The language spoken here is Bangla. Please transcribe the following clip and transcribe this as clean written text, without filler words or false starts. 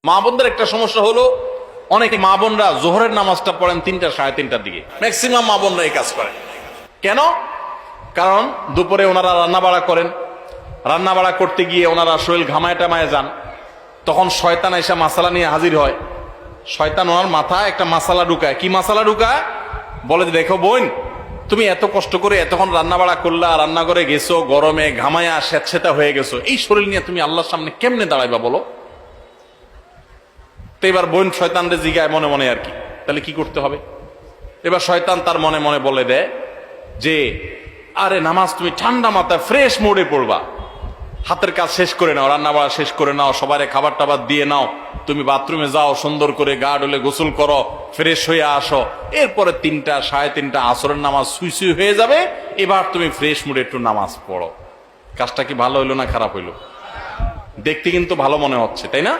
মা বোনদের একটা সমস্যা হলো, অনেক মা বোনরা জোহরের নামাজটা পড়েন ৩টা সাড়ে ৩টার দিকে। ম্যাক্সিমাম মা বোনরা এই কাজ করেন। কেন? কারণ দুপুরে ওনারা রান্না বাড়া করেন, রান্না বাড়া করতে গিয়ে ওনারা শরীর ঘামায় টামায় যান, তখন শয়তান এসে মাসালা নিয়ে হাজির হয়। শয়তান ওনার মাথায় একটা মাসালা ঢুকায়। কি মাসালা ঢুকায়? বলে যে, দেখো বোন, তুমি এত কষ্ট করে এতক্ষণ রান্না বাড়া করলা, রান্না করে গেছো, গরমে ঘামায়া স্যাঁতসেঁতা হয়ে গেছো, এই শরীর নিয়ে তুমি আল্লাহর সামনে কেমনে দাঁড়াইবা বলো? তো এবার বোন শয়তানরে জিগায় মনে মনে আর কি, তাহলে কি করতে হবে? এবার শয়তান তার মনে মনে বলে দেয় যে, আরে নামাজ তুমি ঠান্ডা মাথায় ফ্রেশ মোডে পড়বা, হাতের কাজ শেষ করে নাও, রান্না বাড়া শেষ করে নাও, সবারে খাবার টাবার দিয়ে নাও, তুমি বাথরুমে যাও, সুন্দর করে গা ডলে গোসল করো, ফ্রেশ হয়ে আসো, এরপরে ৩টা সাড়ে ৩টা আসরের নামাজ সুই সুই হয়ে যাবে, এবার তুমি ফ্রেশ মুডে একটু নামাজ পড়ো। কাজটা কি ভালো হইলো না খারাপ হইলো? দেখতে কিন্তু ভালো মনে হচ্ছে, তাই না?